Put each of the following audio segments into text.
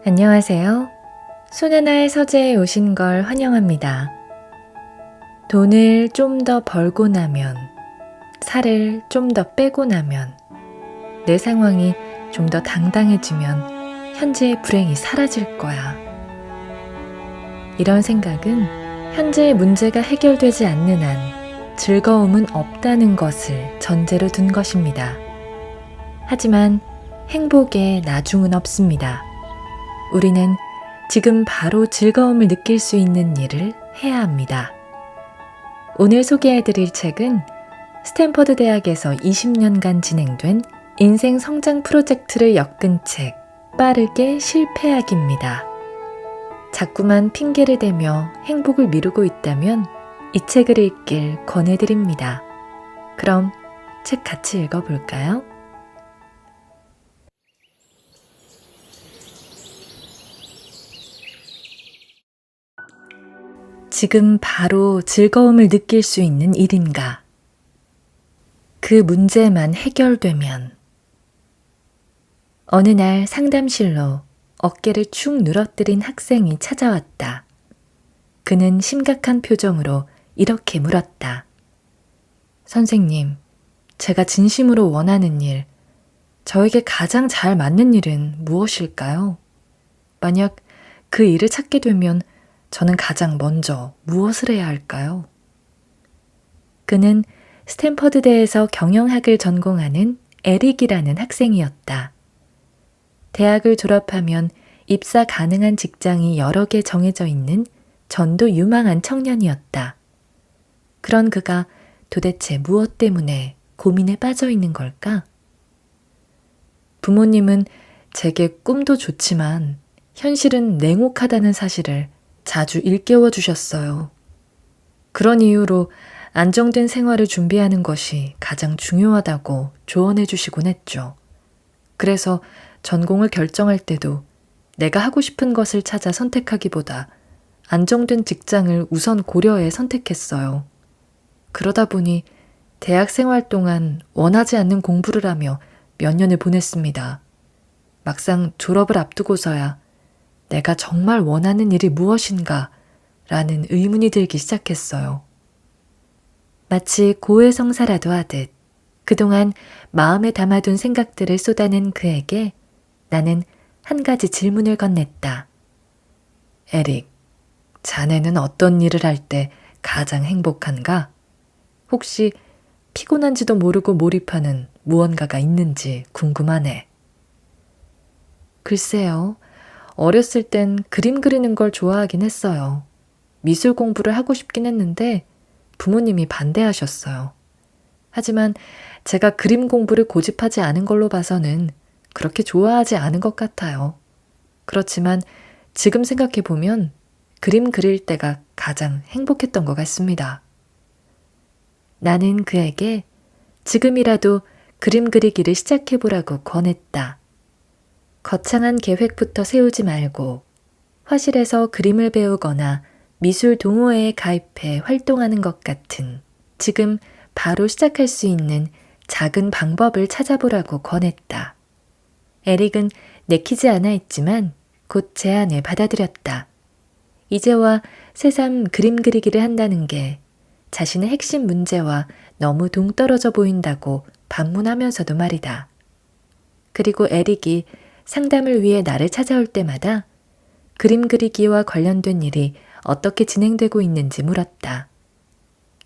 안녕하세요. 손하나의 서재에 오신 걸 환영합니다. 돈을 좀 더 벌고 나면, 살을 좀 더 빼고 나면, 내 상황이 좀 더 당당해지면 현재의 불행이 사라질 거야. 이런 생각은 현재의 문제가 해결되지 않는 한 즐거움은 없다는 것을 전제로 둔 것입니다. 하지만 행복에 나중은 없습니다. 우리는 지금 바로 즐거움을 느낄 수 있는 일을 해야 합니다. 오늘 소개해드릴 책은 스탠퍼드 대학에서 20년간 진행된 인생 성장 프로젝트를 엮은 책, 빠르게 실패하기입니다. 자꾸만 핑계를 대며 행복을 미루고 있다면 이 책을 읽길 권해드립니다. 그럼 책 같이 읽어볼까요? 지금 바로 즐거움을 느낄 수 있는 일인가? 그 문제만 해결되면. 어느 날 상담실로 어깨를 축 늘어뜨린 학생이 찾아왔다. 그는 심각한 표정으로 이렇게 물었다. 선생님, 제가 진심으로 원하는 일, 저에게 가장 잘 맞는 일은 무엇일까요? 만약 그 일을 찾게 되면 저는 가장 먼저 무엇을 해야 할까요? 그는 스탠퍼드대에서 경영학을 전공하는 에릭이라는 학생이었다. 대학을 졸업하면 입사 가능한 직장이 여러 개 정해져 있는 전도 유망한 청년이었다. 그런 그가 도대체 무엇 때문에 고민에 빠져 있는 걸까? 부모님은 제게 꿈도 좋지만 현실은 냉혹하다는 사실을 자주 일깨워 주셨어요. 그런 이유로 안정된 생활을 준비하는 것이 가장 중요하다고 조언해 주시곤 했죠. 그래서 전공을 결정할 때도 내가 하고 싶은 것을 찾아 선택하기보다 안정된 직장을 우선 고려해 선택했어요. 그러다 보니 대학 생활 동안 원하지 않는 공부를 하며 몇 년을 보냈습니다. 막상 졸업을 앞두고서야 내가 정말 원하는 일이 무엇인가 라는 의문이 들기 시작했어요. 마치 고해성사라도 하듯 그동안 마음에 담아둔 생각들을 쏟아낸 그에게 나는 한 가지 질문을 건넸다. 에릭, 자네는 어떤 일을 할 때 가장 행복한가? 혹시 피곤한지도 모르고 몰입하는 무언가가 있는지 궁금하네. 글쎄요. 어렸을 땐 그림 그리는 걸 좋아하긴 했어요. 미술 공부를 하고 싶긴 했는데 부모님이 반대하셨어요. 하지만 제가 그림 공부를 고집하지 않은 걸로 봐서는 그렇게 좋아하지 않은 것 같아요. 그렇지만 지금 생각해보면 그림 그릴 때가 가장 행복했던 것 같습니다. 나는 그에게 지금이라도 그림 그리기를 시작해보라고 권했다. 거창한 계획부터 세우지 말고 화실에서 그림을 배우거나 미술 동호회에 가입해 활동하는 것 같은 지금 바로 시작할 수 있는 작은 방법을 찾아보라고 권했다. 에릭은 내키지 않아 있지만 곧 제안을 받아들였다. 이제와 새삼 그림 그리기를 한다는 게 자신의 핵심 문제와 너무 동떨어져 보인다고 반문하면서도 말이다. 그리고 에릭이 상담을 위해 나를 찾아올 때마다 그림 그리기와 관련된 일이 어떻게 진행되고 있는지 물었다.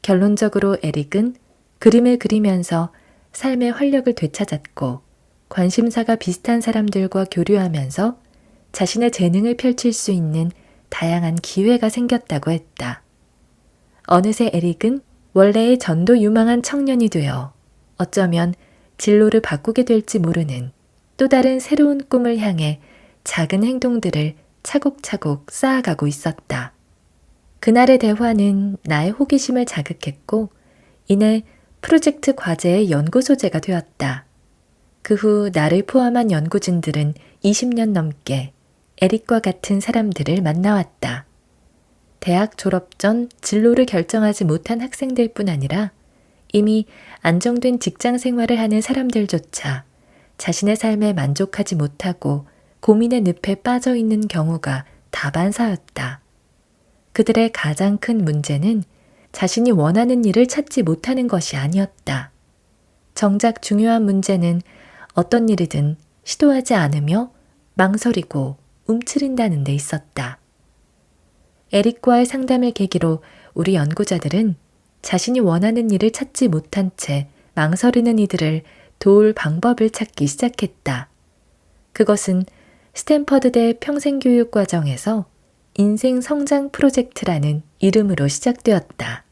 결론적으로 에릭은 그림을 그리면서 삶의 활력을 되찾았고 관심사가 비슷한 사람들과 교류하면서 자신의 재능을 펼칠 수 있는 다양한 기회가 생겼다고 했다. 어느새 에릭은 원래의 전도 유망한 청년이 되어 어쩌면 진로를 바꾸게 될지 모르는 또 다른 새로운 꿈을 향해 작은 행동들을 차곡차곡 쌓아가고 있었다. 그날의 대화는 나의 호기심을 자극했고 이내 프로젝트 과제의 연구 소재가 되었다. 그 후 나를 포함한 연구진들은 20년 넘게 에릭과 같은 사람들을 만나왔다. 대학 졸업 전 진로를 결정하지 못한 학생들뿐 아니라 이미 안정된 직장 생활을 하는 사람들조차 자신의 삶에 만족하지 못하고 고민의 늪에 빠져 있는 경우가 다반사였다. 그들의 가장 큰 문제는 자신이 원하는 일을 찾지 못하는 것이 아니었다. 정작 중요한 문제는 어떤 일이든 시도하지 않으며 망설이고 움츠린다는 데 있었다. 에릭과의 상담을 계기로 우리 연구자들은 자신이 원하는 일을 찾지 못한 채 망설이는 이들을 도울 방법을 찾기 시작했다. 그것은 스탠퍼드대 평생교육과정에서 인생 성장 프로젝트라는 이름으로 시작되었다.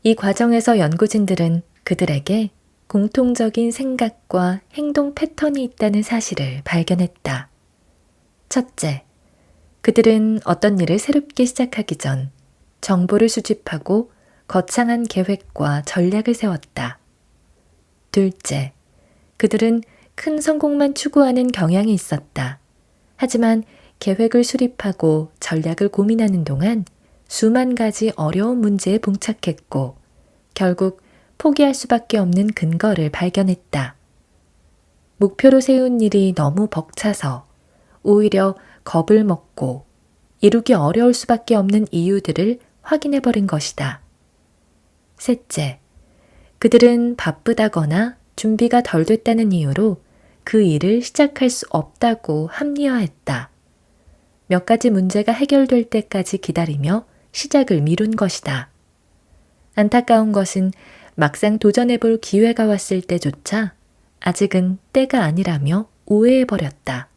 이 과정에서 연구진들은 그들에게 공통적인 생각과 행동 패턴이 있다는 사실을 발견했다. 첫째, 그들은 어떤 일을 새롭게 시작하기 전 정보를 수집하고 거창한 계획과 전략을 세웠다. 둘째, 그들은 큰 성공만 추구하는 경향이 있었다. 하지만 계획을 수립하고 전략을 고민하는 동안 수만 가지 어려운 문제에 봉착했고 결국 포기할 수밖에 없는 근거를 발견했다. 목표로 세운 일이 너무 벅차서 오히려 겁을 먹고 이루기 어려울 수밖에 없는 이유들을 확인해버린 것이다. 셋째, 그들은 바쁘다거나 준비가 덜 됐다는 이유로 그 일을 시작할 수 없다고 합리화했다. 몇 가지 문제가 해결될 때까지 기다리며 시작을 미룬 것이다. 안타까운 것은 막상 도전해볼 기회가 왔을 때조차 아직은 때가 아니라며 오해해버렸다.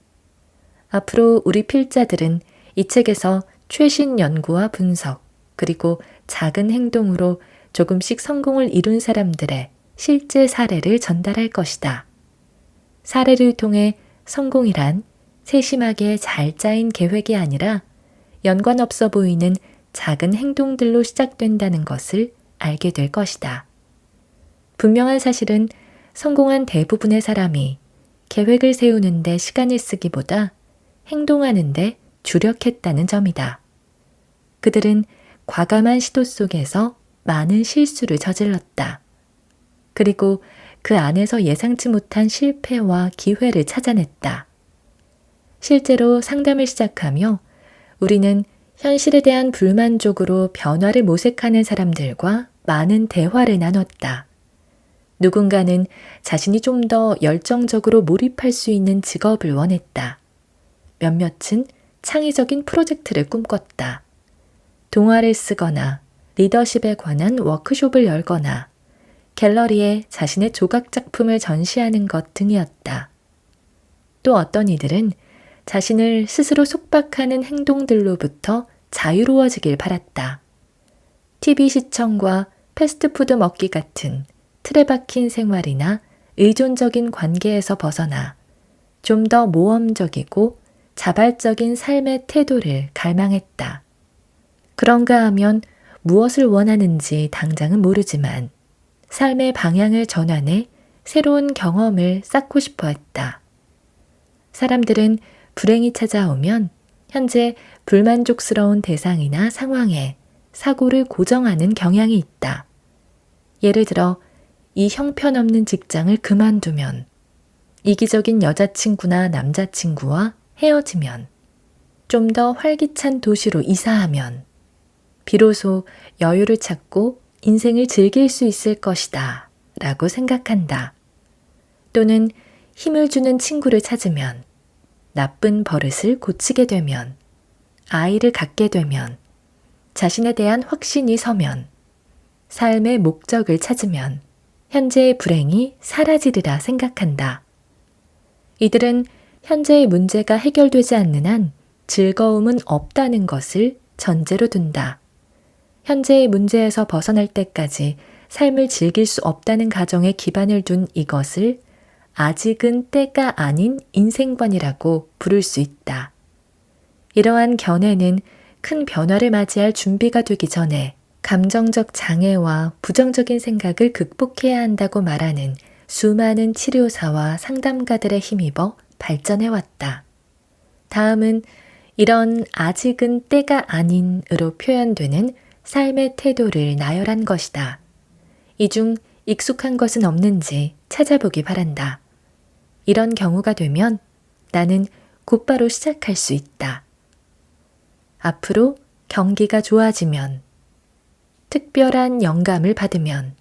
앞으로 우리 필자들은 이 책에서 최신 연구와 분석, 그리고 작은 행동으로 조금씩 성공을 이룬 사람들의 실제 사례를 전달할 것이다. 사례를 통해 성공이란 세심하게 잘 짜인 계획이 아니라 연관 없어 보이는 작은 행동들로 시작된다는 것을 알게 될 것이다. 분명한 사실은 성공한 대부분의 사람이 계획을 세우는데 시간을 쓰기보다 행동하는데 주력했다는 점이다. 그들은 과감한 시도 속에서 많은 실수를 저질렀다. 그리고 그 안에서 예상치 못한 실패와 기회를 찾아냈다. 실제로 상담을 시작하며 우리는 현실에 대한 불만족으로 변화를 모색하는 사람들과 많은 대화를 나눴다. 누군가는 자신이 좀 더 열정적으로 몰입할 수 있는 직업을 원했다. 몇몇은 창의적인 프로젝트를 꿈꿨다. 동화를 쓰거나 리더십에 관한 워크숍을 열거나 갤러리에 자신의 조각 작품을 전시하는 것 등이었다. 또 어떤 이들은 자신을 스스로 속박하는 행동들로부터 자유로워지길 바랐다. TV 시청과 패스트푸드 먹기 같은 틀에 박힌 생활이나 의존적인 관계에서 벗어나 좀 더 모험적이고 자발적인 삶의 태도를 갈망했다. 그런가 하면 무엇을 원하는지 당장은 모르지만 삶의 방향을 전환해 새로운 경험을 쌓고 싶어 했다. 사람들은 불행이 찾아오면 현재 불만족스러운 대상이나 상황에 사고를 고정하는 경향이 있다. 예를 들어 이 형편없는 직장을 그만두면, 이기적인 여자친구나 남자친구와 헤어지면, 좀 더 활기찬 도시로 이사하면, 비로소 여유를 찾고 인생을 즐길 수 있을 것이다 라고 생각한다. 또는 힘을 주는 친구를 찾으면, 나쁜 버릇을 고치게 되면, 아이를 갖게 되면, 자신에 대한 확신이 서면, 삶의 목적을 찾으면 현재의 불행이 사라지리라 생각한다. 이들은 현재의 문제가 해결되지 않는 한 즐거움은 없다는 것을 전제로 둔다. 현재의 문제에서 벗어날 때까지 삶을 즐길 수 없다는 가정에 기반을 둔 이것을 아직은 때가 아닌 인생관이라고 부를 수 있다. 이러한 견해는 큰 변화를 맞이할 준비가 되기 전에 감정적 장애와 부정적인 생각을 극복해야 한다고 말하는 수많은 치료사와 상담가들에 힘입어 발전해왔다. 다음은 이런 아직은 때가 아닌으로 표현되는 삶의 태도를 나열한 것이다. 이 중 익숙한 것은 없는지 찾아보기 바란다. 이런 경우가 되면 나는 곧바로 시작할 수 있다. 앞으로 경기가 좋아지면, 특별한 영감을 받으면,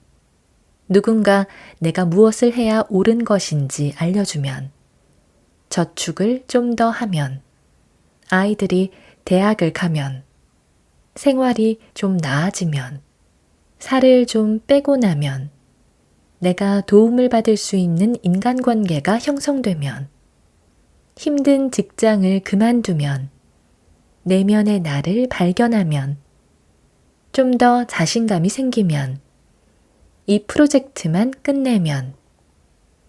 누군가 내가 무엇을 해야 옳은 것인지 알려주면, 저축을 좀 더 하면, 아이들이 대학을 가면, 생활이 좀 나아지면, 살을 좀 빼고 나면, 내가 도움을 받을 수 있는 인간관계가 형성되면, 힘든 직장을 그만두면, 내면의 나를 발견하면, 좀 더 자신감이 생기면, 이 프로젝트만 끝내면,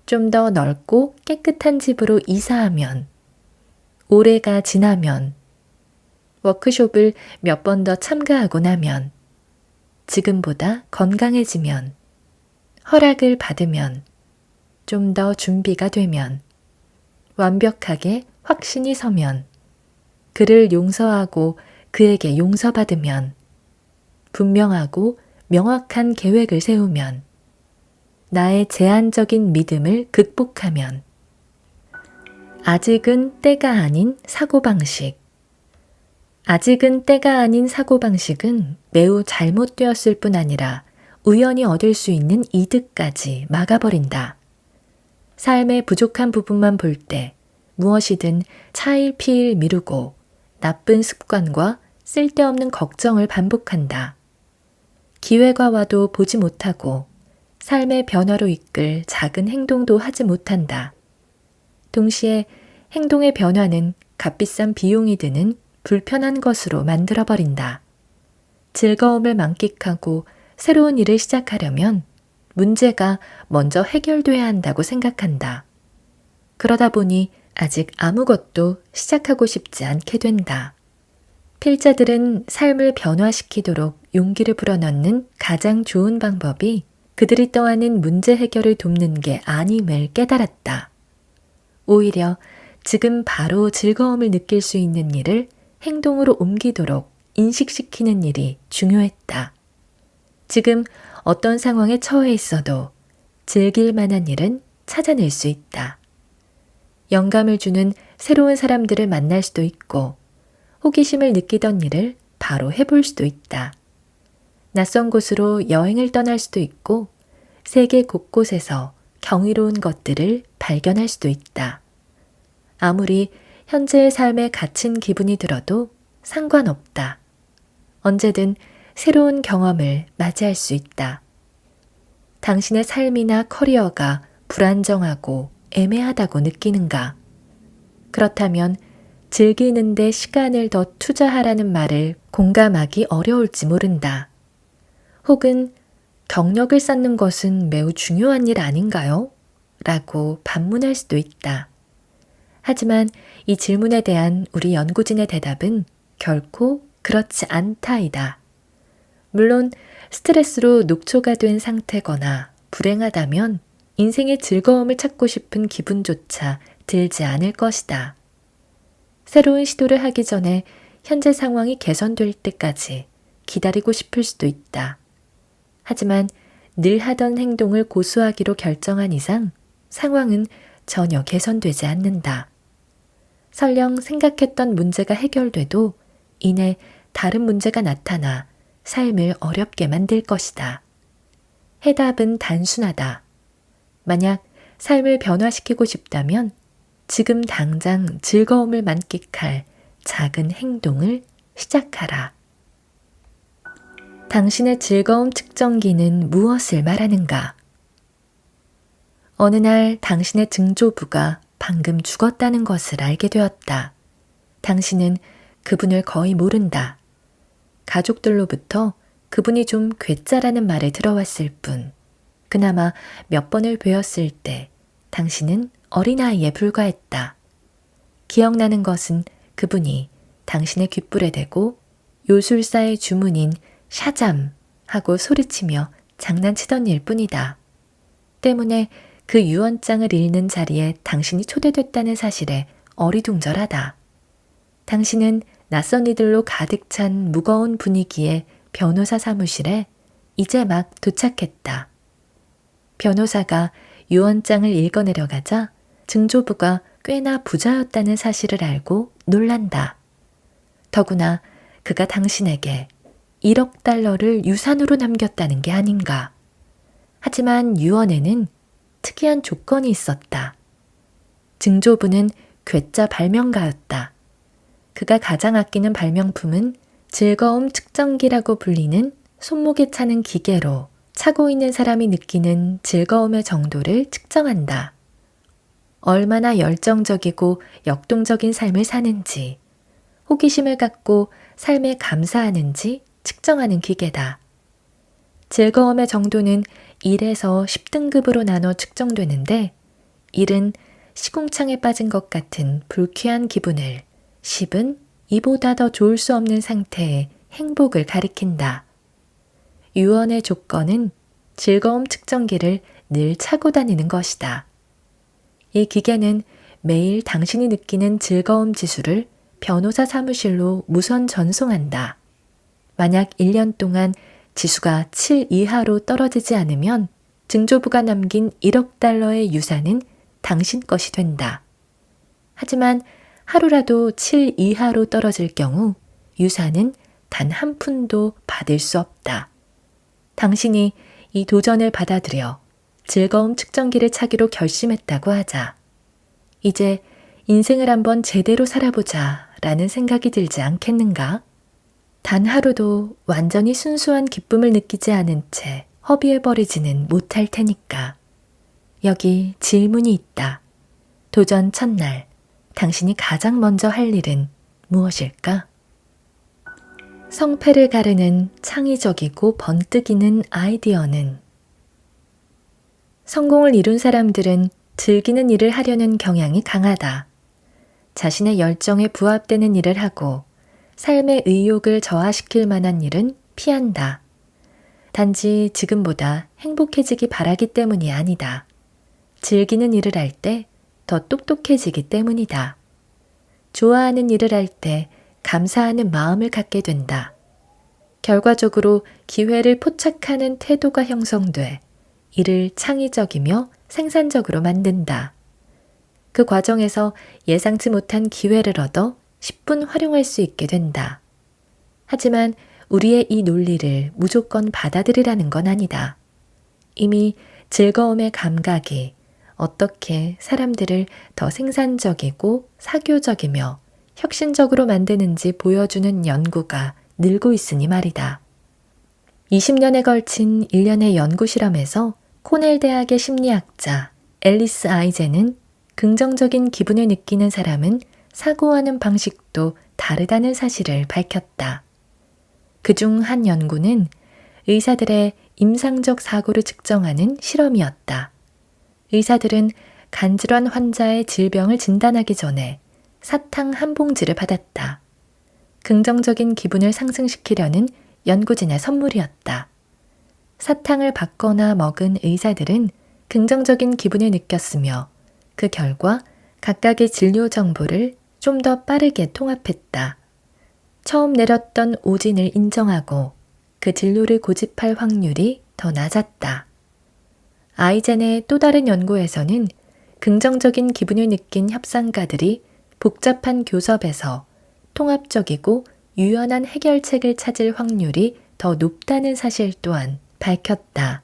좀 더 넓고 깨끗한 집으로 이사하면, 올해가 지나면, 워크숍을 몇 번 더 참가하고 나면, 지금보다 건강해지면, 허락을 받으면, 좀 더 준비가 되면, 완벽하게 확신이 서면, 그를 용서하고 그에게 용서받으면, 분명하고 명확한 계획을 세우면, 나의 제한적인 믿음을 극복하면, 아직은 때가 아닌 사고방식. 아직은 때가 아닌 사고방식은 매우 잘못되었을 뿐 아니라 우연히 얻을 수 있는 이득까지 막아버린다. 삶의 부족한 부분만 볼 때 무엇이든 차일피일 미루고 나쁜 습관과 쓸데없는 걱정을 반복한다. 기회가 와도 보지 못하고 삶의 변화로 이끌 작은 행동도 하지 못한다. 동시에 행동의 변화는 값비싼 비용이 드는 불편한 것으로 만들어버린다. 즐거움을 만끽하고 새로운 일을 시작하려면 문제가 먼저 해결돼야 한다고 생각한다. 그러다 보니 아직 아무것도 시작하고 싶지 않게 된다. 필자들은 삶을 변화시키도록 용기를 불어넣는 가장 좋은 방법이 그들이 떠안은 문제 해결을 돕는 게 아님을 깨달았다. 오히려 지금 바로 즐거움을 느낄 수 있는 일을 행동으로 옮기도록 인식시키는 일이 중요했다. 지금 어떤 상황에 처해 있어도 즐길 만한 일은 찾아낼 수 있다. 영감을 주는 새로운 사람들을 만날 수도 있고, 호기심을 느끼던 일을 바로 해볼 수도 있다. 낯선 곳으로 여행을 떠날 수도 있고, 세계 곳곳에서 경이로운 것들을 발견할 수도 있다. 아무리 현재의 삶에 갇힌 기분이 들어도 상관없다. 언제든 새로운 경험을 맞이할 수 있다. 당신의 삶이나 커리어가 불안정하고 애매하다고 느끼는가? 그렇다면 즐기는데 시간을 더 투자하라는 말을 공감하기 어려울지 모른다. 혹은 경력을 쌓는 것은 매우 중요한 일 아닌가요? 라고 반문할 수도 있다. 하지만 이 질문에 대한 우리 연구진의 대답은 결코 그렇지 않다이다. 물론 스트레스로 녹초가 된 상태거나 불행하다면 인생의 즐거움을 찾고 싶은 기분조차 들지 않을 것이다. 새로운 시도를 하기 전에 현재 상황이 개선될 때까지 기다리고 싶을 수도 있다. 하지만 늘 하던 행동을 고수하기로 결정한 이상 상황은 전혀 개선되지 않는다. 설령 생각했던 문제가 해결돼도 이내 다른 문제가 나타나 삶을 어렵게 만들 것이다. 해답은 단순하다. 만약 삶을 변화시키고 싶다면 지금 당장 즐거움을 만끽할 작은 행동을 시작하라. 당신의 즐거움 측정기는 무엇을 말하는가? 어느 날 당신의 증조부가 방금 죽었다는 것을 알게 되었다. 당신은 그분을 거의 모른다. 가족들로부터 그분이 좀 괴짜라는 말을 들어왔을 뿐, 그나마 몇 번을 뵈었을 때 당신은 어린아이에 불과했다. 기억나는 것은 그분이 당신의 귓불에 대고 요술사의 주문인 샤잠 하고 소리치며 장난치던 일 뿐이다. 때문에 그 유언장을 읽는 자리에 당신이 초대됐다는 사실에 어리둥절하다. 당신은 낯선 이들로 가득 찬 무거운 분위기의 변호사 사무실에 이제 막 도착했다. 변호사가 유언장을 읽어내려가자 증조부가 꽤나 부자였다는 사실을 알고 놀란다. 더구나 그가 당신에게 1억 달러를 유산으로 남겼다는 게 아닌가. 하지만 유언에는 특이한 조건이 있었다. 증조부는 괴짜 발명가였다. 그가 가장 아끼는 발명품은 즐거움 측정기라고 불리는 손목에 차는 기계로 차고 있는 사람이 느끼는 즐거움의 정도를 측정한다. 얼마나 열정적이고 역동적인 삶을 사는지, 호기심을 갖고 삶에 감사하는지 측정하는 기계다. 즐거움의 정도는 1에서 10등급으로 나눠 측정되는데 1은 시궁창에 빠진 것 같은 불쾌한 기분을, 10은 이보다 더 좋을 수 없는 상태의 행복을 가리킨다. 유언의 조건은 즐거움 측정기를 늘 차고 다니는 것이다. 이 기계는 매일 당신이 느끼는 즐거움 지수를 변호사 사무실로 무선 전송한다. 만약 1년 동안 지수가 7 이하로 떨어지지 않으면 증조부가 남긴 1억 달러의 유산은 당신 것이 된다. 하지만 하루라도 7 이하로 떨어질 경우 유산은 단 한 푼도 받을 수 없다. 당신이 이 도전을 받아들여 즐거움 측정기를 차기로 결심했다고 하자. 이제 인생을 한번 제대로 살아보자 라는 생각이 들지 않겠는가? 단 하루도 완전히 순수한 기쁨을 느끼지 않은 채 허비해버리지는 못할 테니까. 여기 질문이 있다. 도전 첫날, 당신이 가장 먼저 할 일은 무엇일까? 성패를 가르는 창의적이고 번뜩이는 아이디어는 성공을 이룬 사람들은 즐기는 일을 하려는 경향이 강하다. 자신의 열정에 부합되는 일을 하고 삶의 의욕을 저하시킬 만한 일은 피한다. 단지 지금보다 행복해지기 바라기 때문이 아니다. 즐기는 일을 할 때 더 똑똑해지기 때문이다. 좋아하는 일을 할 때 감사하는 마음을 갖게 된다. 결과적으로 기회를 포착하는 태도가 형성돼 이를 창의적이며 생산적으로 만든다. 그 과정에서 예상치 못한 기회를 얻어 10분 활용할 수 있게 된다. 하지만 우리의 이 논리를 무조건 받아들이라는 건 아니다. 이미 즐거움의 감각이 어떻게 사람들을 더 생산적이고 사교적이며 혁신적으로 만드는지 보여주는 연구가 늘고 있으니 말이다. 20년에 걸친 일련의 연구 실험에서 코넬 대학의 심리학자 앨리스 아이젠은 긍정적인 기분을 느끼는 사람은 사고하는 방식도 다르다는 사실을 밝혔다. 그중 한 연구는 의사들의 임상적 사고를 측정하는 실험이었다. 의사들은 간질환 환자의 질병을 진단하기 전에 사탕 한 봉지를 받았다. 긍정적인 기분을 상승시키려는 연구진의 선물이었다. 사탕을 받거나 먹은 의사들은 긍정적인 기분을 느꼈으며 그 결과 각각의 진료 정보를 좀 더 빠르게 통합했다. 처음 내렸던 오진을 인정하고 그 진료를 고집할 확률이 더 낮았다. 아이젠의 또 다른 연구에서는 긍정적인 기분을 느낀 협상가들이 복잡한 교섭에서 통합적이고 유연한 해결책을 찾을 확률이 더 높다는 사실 또한 밝혔다.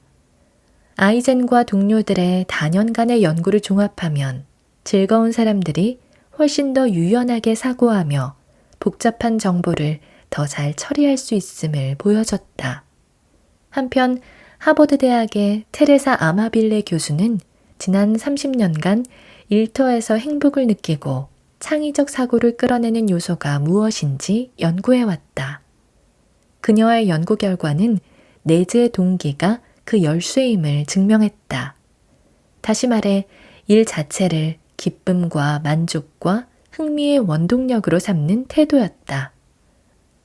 아이젠과 동료들의 다년간의 연구를 종합하면 즐거운 사람들이 훨씬 더 유연하게 사고하며 복잡한 정보를 더 잘 처리할 수 있음을 보여줬다. 한편 하버드 대학의 테레사 아마빌레 교수는 지난 30년간 일터에서 행복을 느끼고 창의적 사고를 끌어내는 요소가 무엇인지 연구해왔다. 그녀의 연구 결과는 내재의 동기가 그 열쇠임을 증명했다. 다시 말해 일 자체를 기쁨과 만족과 흥미의 원동력으로 삼는 태도였다.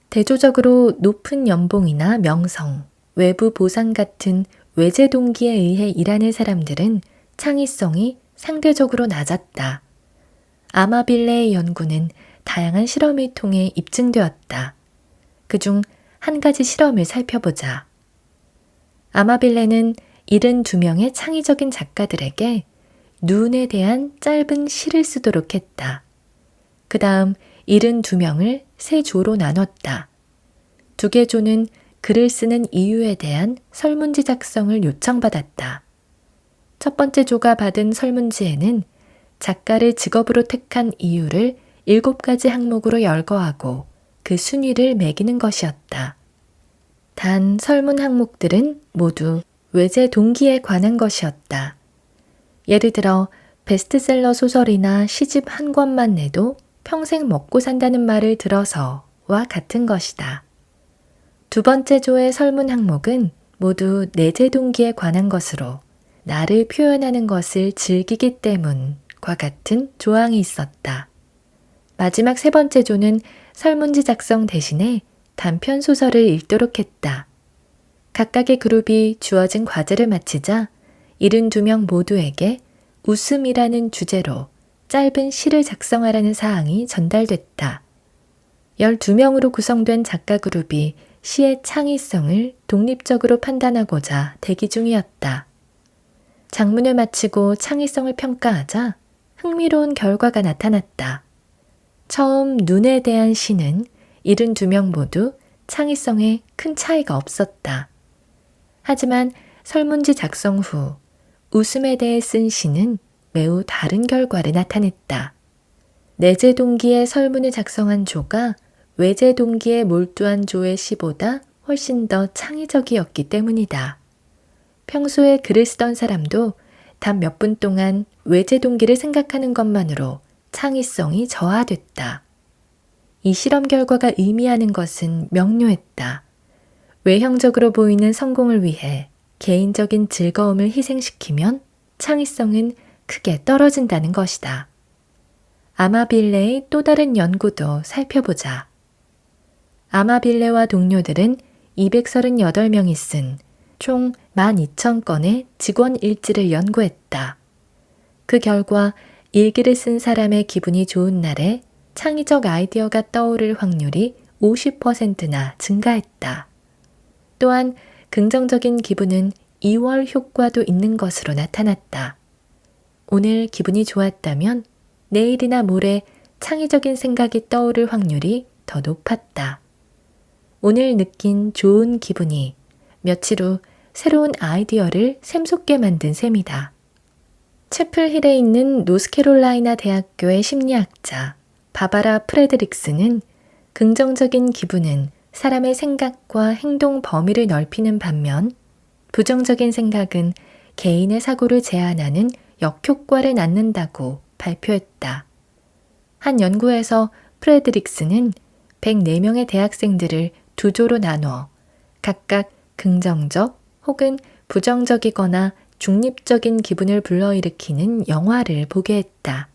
대조적으로 높은 연봉이나 명성, 외부 보상 같은 외제 동기에 의해 일하는 사람들은 창의성이 상대적으로 낮았다. 아마빌레의 연구는 다양한 실험을 통해 입증되었다. 그중 한 가지 실험을 살펴보자. 아마빌레는 72명의 창의적인 작가들에게 눈에 대한 짧은 시를 쓰도록 했다. 그 다음 72명을 세 조로 나눴다. 2개 조는 글을 쓰는 이유에 대한 설문지 작성을 요청받았다. 첫 번째 조가 받은 설문지에는 작가를 직업으로 택한 이유를 7가지 항목으로 열거하고 그 순위를 매기는 것이었다. 단 설문 항목들은 모두 외제 동기에 관한 것이었다. 예를 들어 베스트셀러 소설이나 시집 한 권만 내도 평생 먹고 산다는 말을 들어서와 같은 것이다. 2번째 조의 설문 항목은 모두 내재 동기에 관한 것으로 나를 표현하는 것을 즐기기 때문과 같은 조항이 있었다. 마지막 3번째 조는 설문지 작성 대신에 단편 소설을 읽도록 했다. 각각의 그룹이 주어진 과제를 마치자 72명 모두에게 웃음이라는 주제로 짧은 시를 작성하라는 사항이 전달됐다. 12명으로 구성된 작가 그룹이 시의 창의성을 독립적으로 판단하고자 대기 중이었다. 작문을 마치고 창의성을 평가하자 흥미로운 결과가 나타났다. 처음 눈에 대한 시는 72명 모두 창의성에 큰 차이가 없었다. 하지만 설문지 작성 후 웃음에 대해 쓴 시는 매우 다른 결과를 나타냈다. 내재 동기의 설문을 작성한 조가 외재 동기에 몰두한 조의 시보다 훨씬 더 창의적이었기 때문이다. 평소에 글을 쓰던 사람도 단 몇 분 동안 외재 동기를 생각하는 것만으로 창의성이 저하됐다. 이 실험 결과가 의미하는 것은 명료했다. 외형적으로 보이는 성공을 위해 개인적인 즐거움을 희생시키면 창의성은 크게 떨어진다는 것이다. 아마빌레의 또 다른 연구도 살펴보자. 아마빌레와 동료들은 238명이 쓴 총 12,000건의 직원 일지를 연구했다. 그 결과 일기를 쓴 사람의 기분이 좋은 날에 창의적 아이디어가 떠오를 확률이 50%나 증가했다. 또한 긍정적인 기분은 2월 효과도 있는 것으로 나타났다. 오늘 기분이 좋았다면 내일이나 모레 창의적인 생각이 떠오를 확률이 더 높았다. 오늘 느낀 좋은 기분이 며칠 후 새로운 아이디어를 샘솟게 만든 셈이다. 채플힐에 있는 노스캐롤라이나 대학교의 심리학자 바바라 프레드릭스는 긍정적인 기분은 사람의 생각과 행동 범위를 넓히는 반면 부정적인 생각은 개인의 사고를 제한하는 역효과를 낳는다고 발표했다. 한 연구에서 프레드릭스는 104명의 대학생들을 2조로 나눠 각각 긍정적 혹은 부정적이거나 중립적인 기분을 불러일으키는 영화를 보게 했다.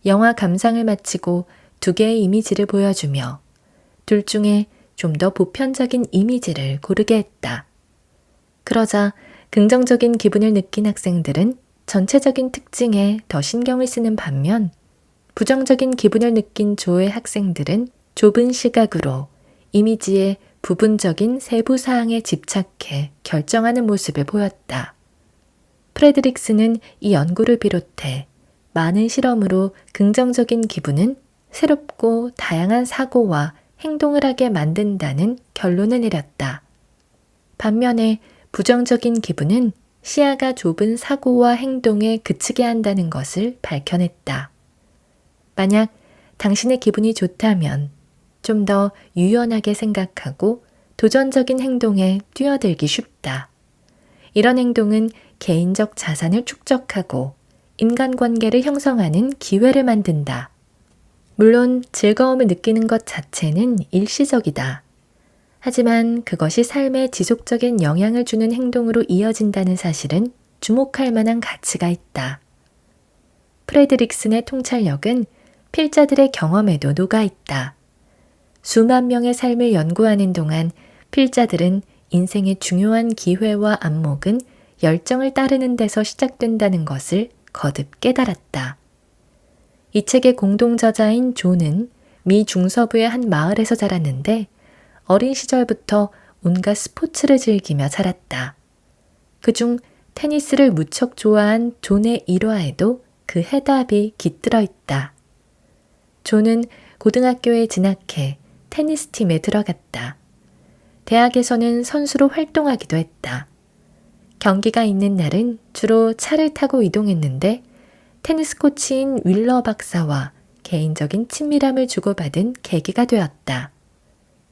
영화 감상을 마치고 2개의 이미지를 보여주며 둘 중에 좀 더 보편적인 이미지를 고르게 했다. 그러자 긍정적인 기분을 느낀 학생들은 전체적인 특징에 더 신경을 쓰는 반면 부정적인 기분을 느낀 조의 학생들은 좁은 시각으로 이미지의 부분적인 세부 사항에 집착해 결정하는 모습을 보였다. 프레드릭스는 이 연구를 비롯해 많은 실험으로 긍정적인 기분은 새롭고 다양한 사고와 행동을 하게 만든다는 결론을 내렸다. 반면에 부정적인 기분은 시야가 좁은 사고와 행동에 그치게 한다는 것을 밝혀냈다. 만약 당신의 기분이 좋다면 좀 더 유연하게 생각하고 도전적인 행동에 뛰어들기 쉽다. 이런 행동은 개인적 자산을 축적하고 인간관계를 형성하는 기회를 만든다. 물론 즐거움을 느끼는 것 자체는 일시적이다. 하지만 그것이 삶에 지속적인 영향을 주는 행동으로 이어진다는 사실은 주목할 만한 가치가 있다. 프레드릭슨의 통찰력은 필자들의 경험에도 녹아있다. 수만 명의 삶을 연구하는 동안 필자들은 인생의 중요한 기회와 안목은 열정을 따르는 데서 시작된다는 것을 거듭 깨달았다. 이 책의 공동 저자인 존은 미 중서부의 한 마을에서 자랐는데 어린 시절부터 온갖 스포츠를 즐기며 자랐다. 그중 테니스를 무척 좋아한 존의 일화에도 그 해답이 깃들어 있다. 존은 고등학교에 진학해 테니스 팀에 들어갔다. 대학에서는 선수로 활동하기도 했다. 경기가 있는 날은 주로 차를 타고 이동했는데 테니스 코치인 윌러 박사와 개인적인 친밀함을 주고받은 계기가 되었다.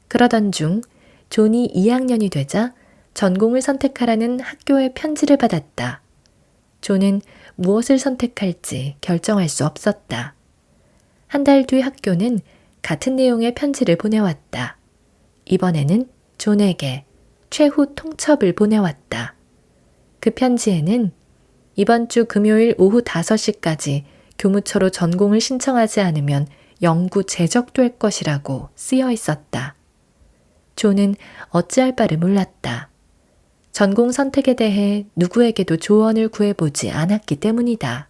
그러던 중 존이 2학년이 되자 전공을 선택하라는 학교의 편지를 받았다. 존은 무엇을 선택할지 결정할 수 없었다. 한 달 뒤 학교는 같은 내용의 편지를 보내왔다. 이번에는 존에게 최후 통첩을 보내왔다. 그 편지에는 이번 주 금요일 오후 5시까지 교무처로 전공을 신청하지 않으면 영구 제적될 것이라고 쓰여 있었다. 존은 어찌할 바를 몰랐다. 전공 선택에 대해 누구에게도 조언을 구해보지 않았기 때문이다.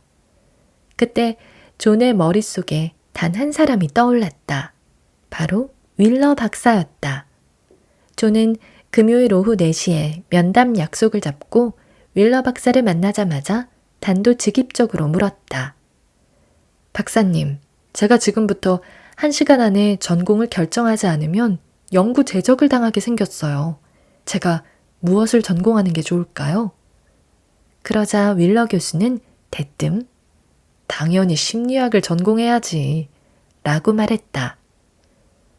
그때 존의 머릿속에 단 한 사람이 떠올랐다. 바로 윌러 박사였다. 존은 금요일 오후 4시에 면담 약속을 잡고 윌러 박사를 만나자마자 단도직입적으로 물었다. 박사님, 제가 지금부터 1시간 안에 전공을 결정하지 않으면 영구 제적을 당하게 생겼어요. 제가 무엇을 전공하는 게 좋을까요? 그러자 윌러 교수는 대뜸 당연히 심리학을 전공해야지 라고 말했다.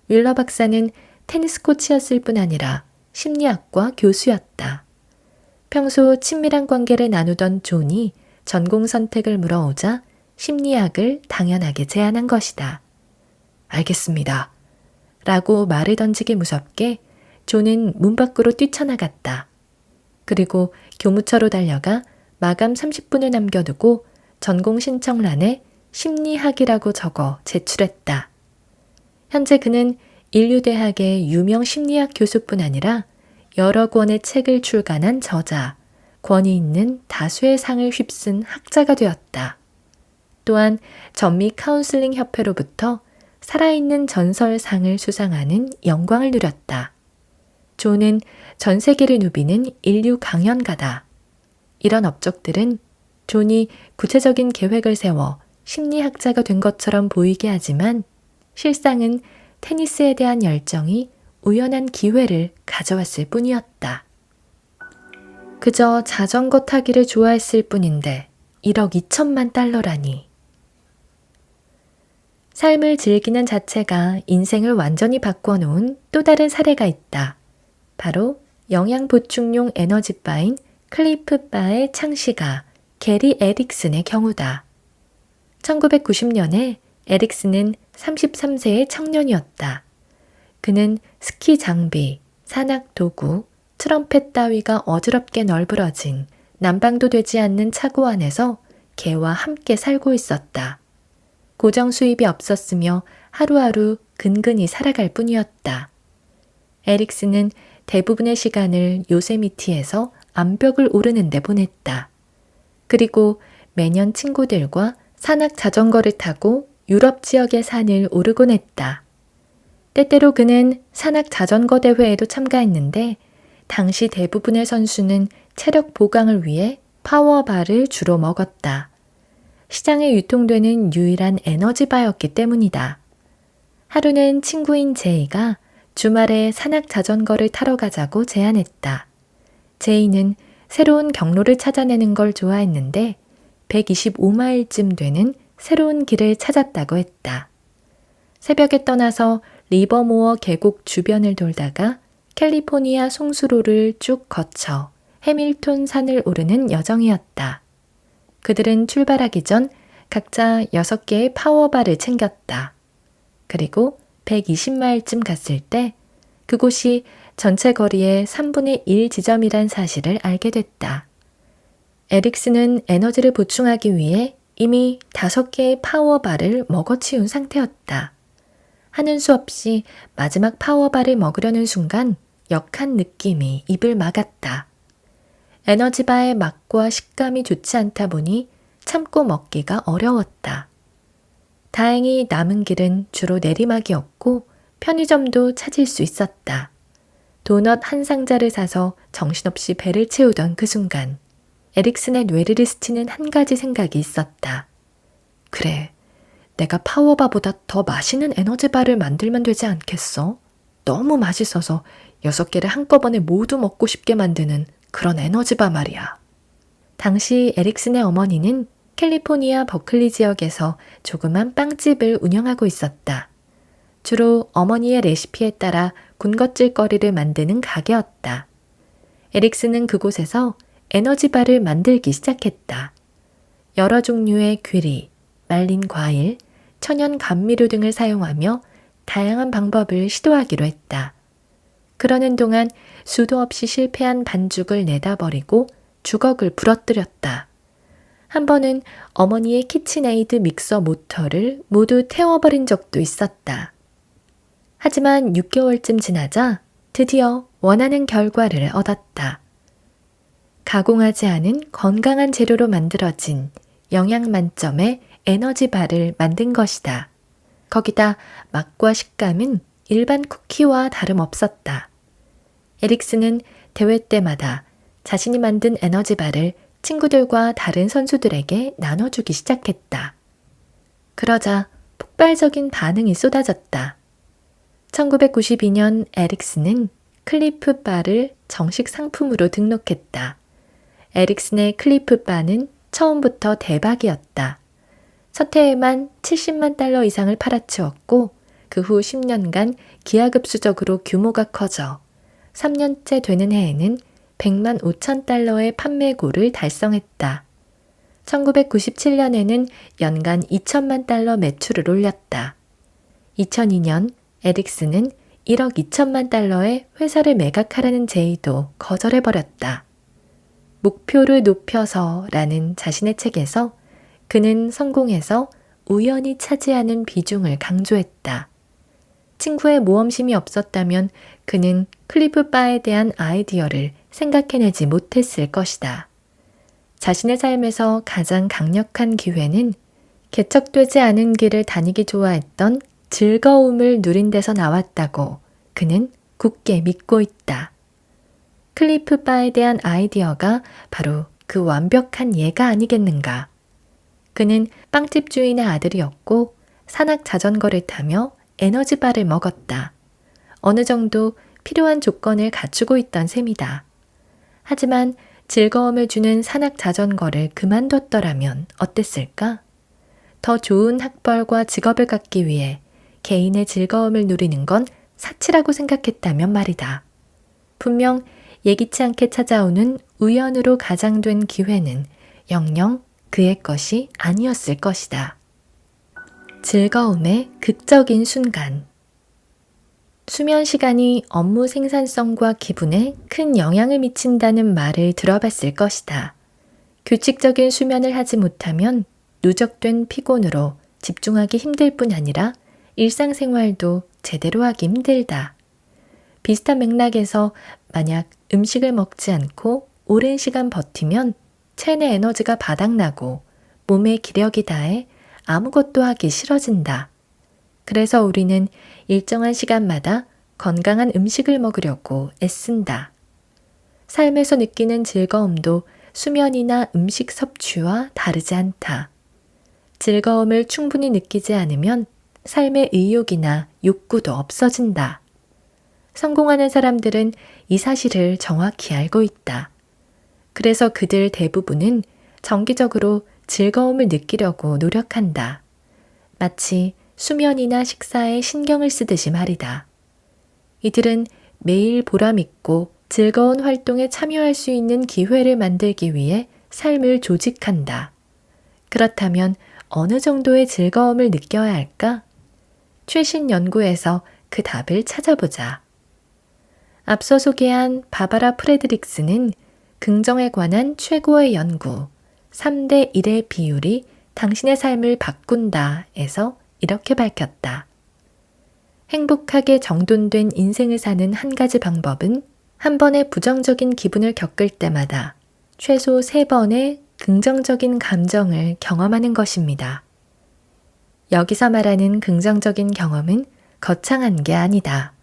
윌러 박사는 테니스 코치였을 뿐 아니라 심리학과 교수였다. 평소 친밀한 관계를 나누던 존이 전공 선택을 물어오자 심리학을 당연하게 제안한 것이다. 알겠습니다. 라고 말을 던지기 무섭게 존은 문 밖으로 뛰쳐나갔다. 그리고 교무처로 달려가 마감 30분을 남겨두고 전공 신청란에 심리학이라고 적어 제출했다. 현재 그는 인류대학의 유명 심리학 교수뿐 아니라 여러 권의 책을 출간한 저자, 권위 있는 다수의 상을 휩쓴 학자가 되었다. 또한 전미 카운슬링 협회로부터 살아있는 전설상을 수상하는 영광을 누렸다. 존은 전 세계를 누비는 인류 강연가다. 이런 업적들은 존이 구체적인 계획을 세워 심리학자가 된 것처럼 보이게 하지만 실상은 테니스에 대한 열정이 우연한 기회를 가져왔을 뿐이었다. 그저 자전거 타기를 좋아했을 뿐인데 1억 2천만 달러라니. 삶을 즐기는 자체가 인생을 완전히 바꿔놓은 또 다른 사례가 있다. 바로 영양 보충용 에너지바인 클리프바의 창시가 게리 에릭슨의 경우다. 1990년에 에릭슨은 33세의 청년이었다. 그는 스키 장비, 산악 도구, 트럼펫 따위가 어지럽게 널브러진 난방도 되지 않는 차고 안에서 개와 함께 살고 있었다. 고정 수입이 없었으며 하루하루 근근히 살아갈 뿐이었다. 에릭슨은 대부분의 시간을 요세미티에서 암벽을 오르는 데 보냈다. 그리고 매년 친구들과 산악 자전거를 타고 유럽 지역의 산을 오르곤 했다. 때때로 그는 산악 자전거 대회에도 참가했는데 당시 대부분의 선수는 체력 보강을 위해 파워바를 주로 먹었다. 시장에 유통되는 유일한 에너지바였기 때문이다. 하루는 친구인 제이가 주말에 산악 자전거를 타러 가자고 제안했다. 제이는 새로운 경로를 찾아내는 걸 좋아했는데 125마일쯤 되는 새로운 길을 찾았다고 했다. 새벽에 떠나서 리버모어 계곡 주변을 돌다가 캘리포니아 송수로를 쭉 거쳐 해밀톤 산을 오르는 여정이었다. 그들은 출발하기 전 각자 6개의 파워바를 챙겼다. 그리고 120마일쯤 갔을 때 그곳이 전체 거리의 3분의 1 지점이란 사실을 알게 됐다. 에릭슨은 에너지를 보충하기 위해 이미 5개의 파워바를 먹어치운 상태였다. 하는 수 없이 마지막 파워바를 먹으려는 순간 역한 느낌이 입을 막았다. 에너지바의 맛과 식감이 좋지 않다 보니 참고 먹기가 어려웠다. 다행히 남은 길은 주로 내리막이었고 편의점도 찾을 수 있었다. 도넛 한 상자를 사서 정신없이 배를 채우던 그 순간 에릭슨의 뇌리를 스치는 한 가지 생각이 있었다. 그래, 내가 파워바보다 더 맛있는 에너지바를 만들면 되지 않겠어? 너무 맛있어서 6개를 한꺼번에 모두 먹고 싶게 만드는 그런 에너지바 말이야. 당시 에릭슨의 어머니는 캘리포니아 버클리 지역에서 조그만 빵집을 운영하고 있었다. 주로 어머니의 레시피에 따라 군것질거리를 만드는 가게였다. 에릭슨은 그곳에서 에너지바를 만들기 시작했다. 여러 종류의 귀리, 말린 과일, 천연 감미료 등을 사용하며 다양한 방법을 시도하기로 했다. 그러는 동안 수도 없이 실패한 반죽을 내다 버리고 주걱을 부러뜨렸다. 한 번은 어머니의 키친에이드 믹서 모터를 모두 태워버린 적도 있었다. 하지만 6개월쯤 지나자 드디어 원하는 결과를 얻었다. 가공하지 않은 건강한 재료로 만들어진 영양 만점의 에너지바를 만든 것이다. 거기다 맛과 식감은 일반 쿠키와 다름없었다. 에릭슨은 대회 때마다 자신이 만든 에너지바를 친구들과 다른 선수들에게 나눠주기 시작했다. 그러자 폭발적인 반응이 쏟아졌다. 1992년 에릭슨은 클리프 바를 정식 상품으로 등록했다. 에릭슨의 클리프 바는 처음부터 대박이었다. 첫 해에만 70만 달러 이상을 팔아치웠고 그 후 10년간 기하급수적으로 규모가 커져 3년째 되는 해에는 100만 5천 달러의 판매고를 달성했다. 1997년에는 연간 2천만 달러 매출을 올렸다. 2002년 에릭슨은 1억 2천만 달러의 회사를 매각하라는 제의도 거절해버렸다. 목표를 높여서라는 자신의 책에서 그는 성공해서 우연히 차지하는 비중을 강조했다. 친구의 모험심이 없었다면 그는 클리프 바에 대한 아이디어를 생각해내지 못했을 것이다. 자신의 삶에서 가장 강력한 기회는 개척되지 않은 길을 다니기 좋아했던 즐거움을 누린 데서 나왔다고 그는 굳게 믿고 있다. 클리프 바에 대한 아이디어가 바로 그 완벽한 예가 아니겠는가. 그는 빵집 주인의 아들이었고 산악 자전거를 타며 에너지바를 먹었다. 어느 정도 필요한 조건을 갖추고 있던 셈이다. 하지만 즐거움을 주는 산악 자전거를 그만뒀더라면 어땠을까? 더 좋은 학벌과 직업을 갖기 위해 개인의 즐거움을 누리는 건 사치라고 생각했다면 말이다. 분명 예기치 않게 찾아오는 우연으로 가장된 기회는 영영 그의 것이 아니었을 것이다. 즐거움의 극적인 순간. 수면 시간이 업무 생산성과 기분에 큰 영향을 미친다는 말을 들어봤을 것이다. 규칙적인 수면을 하지 못하면 누적된 피곤으로 집중하기 힘들 뿐 아니라 일상생활도 제대로 하기 힘들다. 비슷한 맥락에서 만약 음식을 먹지 않고 오랜 시간 버티면 체내 에너지가 바닥나고 몸의 기력이 다해 아무것도 하기 싫어진다. 그래서 우리는 일정한 시간마다 건강한 음식을 먹으려고 애쓴다. 삶에서 느끼는 즐거움도 수면이나 음식 섭취와 다르지 않다. 즐거움을 충분히 느끼지 않으면 삶의 의욕이나 욕구도 없어진다. 성공하는 사람들은 이 사실을 정확히 알고 있다. 그래서 그들 대부분은 정기적으로 즐거움을 느끼려고 노력한다. 마치 수면이나 식사에 신경을 쓰듯이 말이다. 이들은 매일 보람있고 즐거운 활동에 참여할 수 있는 기회를 만들기 위해 삶을 조직한다. 그렇다면 어느 정도의 즐거움을 느껴야 할까? 최신 연구에서 그 답을 찾아보자. 앞서 소개한 바바라 프레드릭스는 긍정에 관한 최고의 연구 3대 1의 비율이 당신의 삶을 바꾼다에서 이렇게 밝혔다. 행복하게 정돈된 인생을 사는 한 가지 방법은 한 번의 부정적인 기분을 겪을 때마다 최소 3번의 긍정적인 감정을 경험하는 것입니다. 여기서 말하는 긍정적인 경험은 거창한 게 아니다.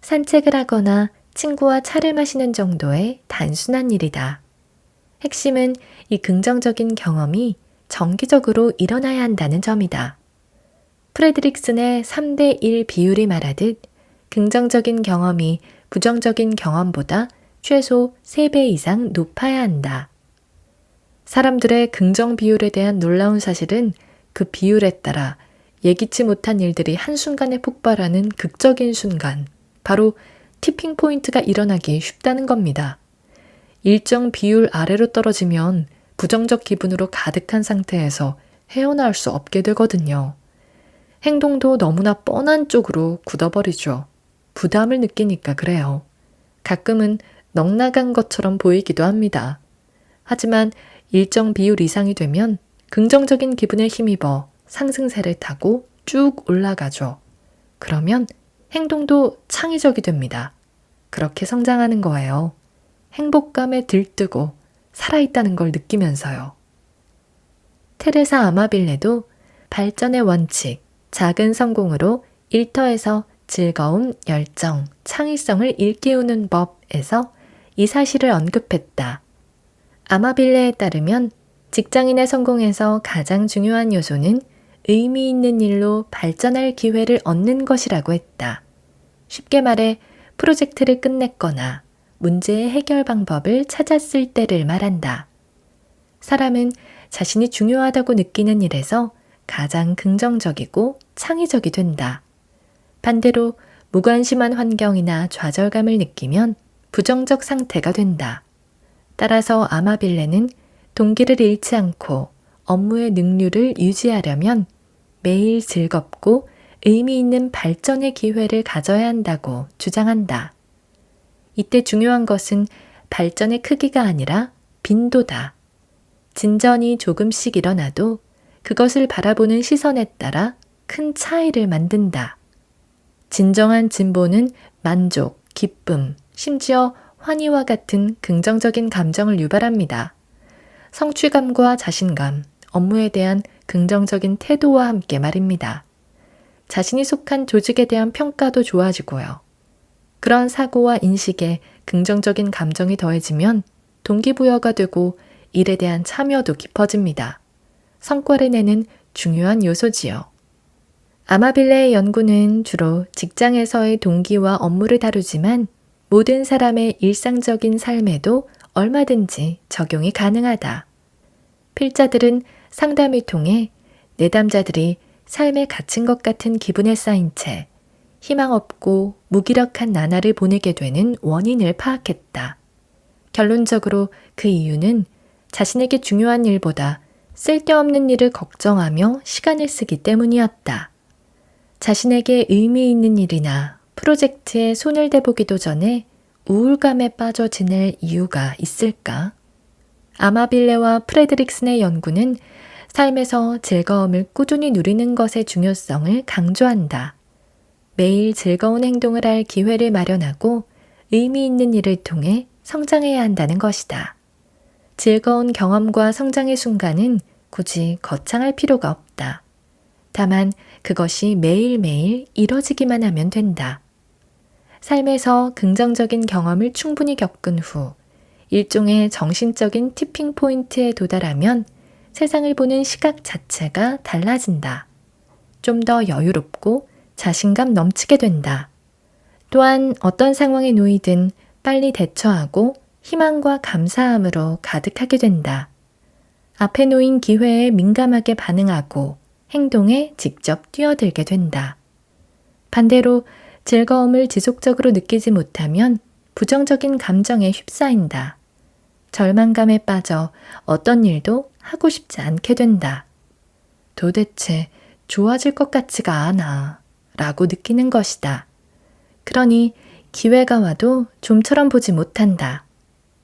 산책을 하거나 친구와 차를 마시는 정도의 단순한 일이다. 핵심은 이 긍정적인 경험이 정기적으로 일어나야 한다는 점이다. 프레드릭슨의 3대1 비율이 말하듯 긍정적인 경험이 부정적인 경험보다 최소 3배 이상 높아야 한다. 사람들의 긍정 비율에 대한 놀라운 사실은 그 비율에 따라 예기치 못한 일들이 한순간에 폭발하는 극적인 순간, 바로 티핑 포인트가 일어나기 쉽다는 겁니다. 일정 비율 아래로 떨어지면 부정적 기분으로 가득한 상태에서 헤어나올 수 없게 되거든요. 행동도 너무나 뻔한 쪽으로 굳어버리죠. 부담을 느끼니까 그래요. 가끔은 넉나간 것처럼 보이기도 합니다. 하지만 일정 비율 이상이 되면 긍정적인 기분에 힘입어 상승세를 타고 쭉 올라가죠. 그러면 행동도 창의적이 됩니다. 그렇게 성장하는 거예요. 행복감에 들뜨고 살아있다는 걸 느끼면서요. 테레사 아마빌레도 발전의 원칙, 작은 성공으로 일터에서 즐거움, 열정, 창의성을 일깨우는 법에서 이 사실을 언급했다. 아마빌레에 따르면 직장인의 성공에서 가장 중요한 요소는 의미 있는 일로 발전할 기회를 얻는 것이라고 했다. 쉽게 말해 프로젝트를 끝냈거나 문제의 해결 방법을 찾았을 때를 말한다. 사람은 자신이 중요하다고 느끼는 일에서 가장 긍정적이고 창의적이 된다. 반대로 무관심한 환경이나 좌절감을 느끼면 부정적 상태가 된다. 따라서 아마빌레는 동기를 잃지 않고 업무의 능률을 유지하려면 매일 즐겁고 의미 있는 발전의 기회를 가져야 한다고 주장한다. 이때 중요한 것은 발전의 크기가 아니라 빈도다. 진전이 조금씩 일어나도 그것을 바라보는 시선에 따라 큰 차이를 만든다. 진정한 진보는 만족, 기쁨, 심지어 환희와 같은 긍정적인 감정을 유발합니다. 성취감과 자신감, 업무에 대한 긍정적인 태도와 함께 말입니다. 자신이 속한 조직에 대한 평가도 좋아지고요. 그런 사고와 인식에 긍정적인 감정이 더해지면 동기부여가 되고 일에 대한 참여도 깊어집니다. 성과를 내는 중요한 요소지요. 아마빌레의 연구는 주로 직장에서의 동기와 업무를 다루지만 모든 사람의 일상적인 삶에도 얼마든지 적용이 가능하다. 필자들은 상담을 통해 내담자들이 삶에 갇힌 것 같은 기분에 쌓인 채 희망 없고 무기력한 나날을 보내게 되는 원인을 파악했다. 결론적으로 그 이유는 자신에게 중요한 일보다 쓸데없는 일을 걱정하며 시간을 쓰기 때문이었다. 자신에게 의미 있는 일이나 프로젝트에 손을 대보기도 전에 우울감에 빠져 지낼 이유가 있을까? 아마빌레와 프레드릭슨의 연구는 삶에서 즐거움을 꾸준히 누리는 것의 중요성을 강조한다. 매일 즐거운 행동을 할 기회를 마련하고 의미 있는 일을 통해 성장해야 한다는 것이다. 즐거운 경험과 성장의 순간은 굳이 거창할 필요가 없다. 다만 그것이 매일매일 이뤄지기만 하면 된다. 삶에서 긍정적인 경험을 충분히 겪은 후 일종의 정신적인 티핑 포인트에 도달하면 세상을 보는 시각 자체가 달라진다. 좀 더 여유롭고 자신감 넘치게 된다. 또한 어떤 상황에 놓이든 빨리 대처하고 희망과 감사함으로 가득하게 된다. 앞에 놓인 기회에 민감하게 반응하고 행동에 직접 뛰어들게 된다. 반대로 즐거움을 지속적으로 느끼지 못하면 부정적인 감정에 휩싸인다. 절망감에 빠져 어떤 일도 하고 싶지 않게 된다. 도대체 좋아질 것 같지가 않아 라고 느끼는 것이다. 그러니 기회가 와도 좀처럼 보지 못한다.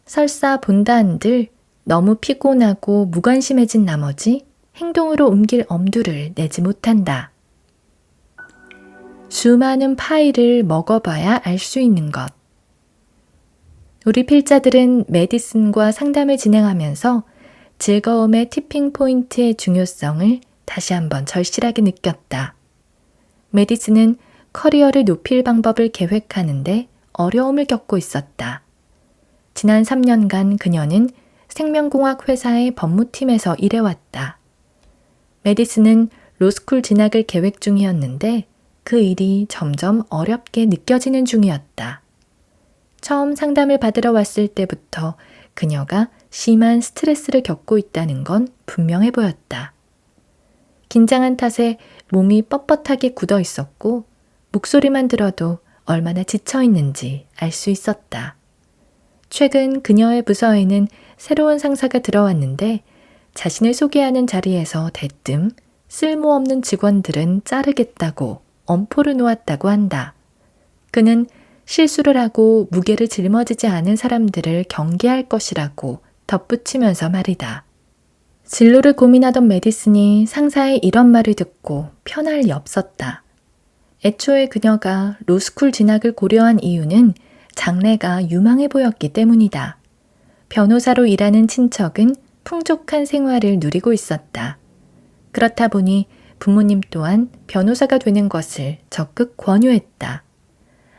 설사 본다 한들 너무 피곤하고 무관심해진 나머지 행동으로 옮길 엄두를 내지 못한다. 수많은 파이를 먹어봐야 알 수 있는 것. 우리 필자들은 메디슨과 상담을 진행하면서 즐거움의 티핑 포인트의 중요성을 다시 한번 절실하게 느꼈다. 메디슨은 커리어를 높일 방법을 계획하는데 어려움을 겪고 있었다. 지난 3년간 그녀는 생명공학 회사의 법무팀에서 일해왔다. 메디슨은 로스쿨 진학을 계획 중이었는데 그 일이 점점 어렵게 느껴지는 중이었다. 처음 상담을 받으러 왔을 때부터 그녀가 심한 스트레스를 겪고 있다는 건 분명해 보였다. 긴장한 탓에 몸이 뻣뻣하게 굳어 있었고 목소리만 들어도 얼마나 지쳐 있는지 알 수 있었다. 최근 그녀의 부서에는 새로운 상사가 들어왔는데 자신을 소개하는 자리에서 대뜸 쓸모없는 직원들은 자르겠다고 엄포를 놓았다고 한다. 그는 실수를 하고 무게를 짊어지지 않은 사람들을 경계할 것이라고 덧붙이면서 말이다. 진로를 고민하던 메디슨이 상사의 이런 말을 듣고 편할 리 없었다. 애초에 그녀가 로스쿨 진학을 고려한 이유는 장래가 유망해 보였기 때문이다. 변호사로 일하는 친척은 풍족한 생활을 누리고 있었다. 그렇다 보니 부모님 또한 변호사가 되는 것을 적극 권유했다.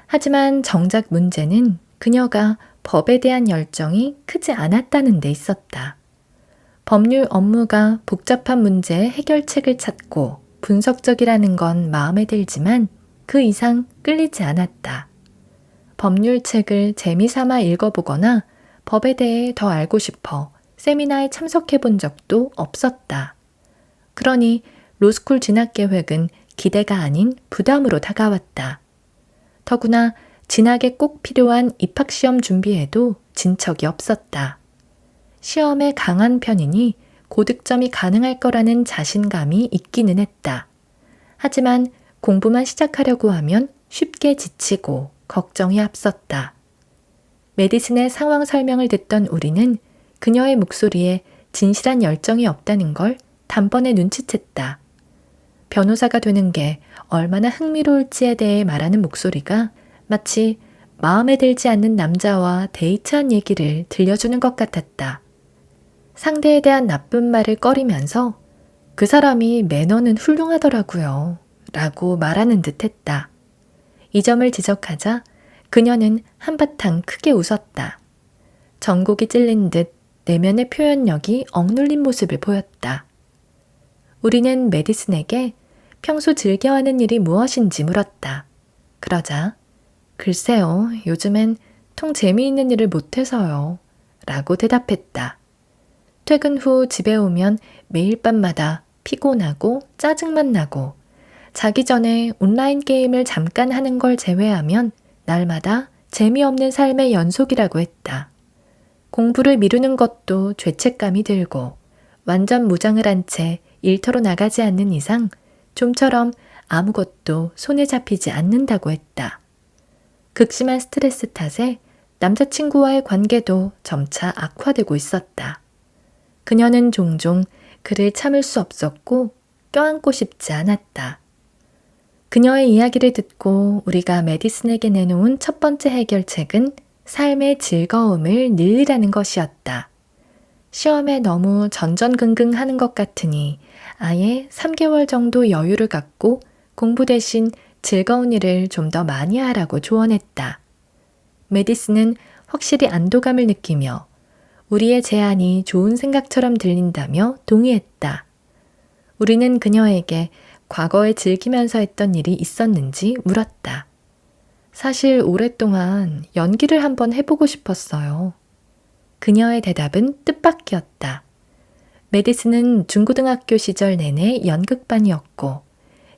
하지만 정작 문제는 그녀가 법에 대한 열정이 크지 않았다는 데 있었다. 법률 업무가 복잡한 문제의 해결책을 찾고 분석적이라는 건 마음에 들지만 그 이상 끌리지 않았다. 법률책을 재미삼아 읽어보거나 법에 대해 더 알고 싶어 세미나에 참석해 본 적도 없었다. 그러니 로스쿨 진학 계획은 기대가 아닌 부담으로 다가왔다. 더구나 진학에 꼭 필요한 입학시험 준비에도 진척이 없었다. 시험에 강한 편이니 고득점이 가능할 거라는 자신감이 있기는 했다. 하지만 공부만 시작하려고 하면 쉽게 지치고 걱정이 앞섰다. 메디슨의 상황 설명을 듣던 우리는 그녀의 목소리에 진실한 열정이 없다는 걸 단번에 눈치챘다. 변호사가 되는 게 얼마나 흥미로울지에 대해 말하는 목소리가 마치 마음에 들지 않는 남자와 데이트한 얘기를 들려주는 것 같았다. 상대에 대한 나쁜 말을 꺼리면서 그 사람이 매너는 훌륭하더라고요. 라고 말하는 듯 했다. 이 점을 지적하자 그녀는 한바탕 크게 웃었다. 전곡이 찔린 듯 내면의 표현력이 억눌린 모습을 보였다. 우리는 메디슨에게 평소 즐겨하는 일이 무엇인지 물었다. 그러자 글쎄요, 요즘엔 통 재미있는 일을 못해서요. 라고 대답했다. 퇴근 후 집에 오면 매일 밤마다 피곤하고 짜증만 나고 자기 전에 온라인 게임을 잠깐 하는 걸 제외하면 날마다 재미없는 삶의 연속이라고 했다. 공부를 미루는 것도 죄책감이 들고 완전 무장을 한 채 일터로 나가지 않는 이상 좀처럼 아무것도 손에 잡히지 않는다고 했다. 극심한 스트레스 탓에 남자친구와의 관계도 점차 악화되고 있었다. 그녀는 종종 그를 참을 수 없었고 껴안고 싶지 않았다. 그녀의 이야기를 듣고 우리가 메디슨에게 내놓은 첫 번째 해결책은 삶의 즐거움을 늘리라는 것이었다. 시험에 너무 전전긍긍하는 것 같으니 아예 3개월 정도 여유를 갖고 공부 대신 즐거운 일을 좀 더 많이 하라고 조언했다. 메디슨은 확실히 안도감을 느끼며 우리의 제안이 좋은 생각처럼 들린다며 동의했다. 우리는 그녀에게 과거에 즐기면서 했던 일이 있었는지 물었다. 사실 오랫동안 연기를 한번 해보고 싶었어요. 그녀의 대답은 뜻밖이었다. 메디슨은 중고등학교 시절 내내 연극반이었고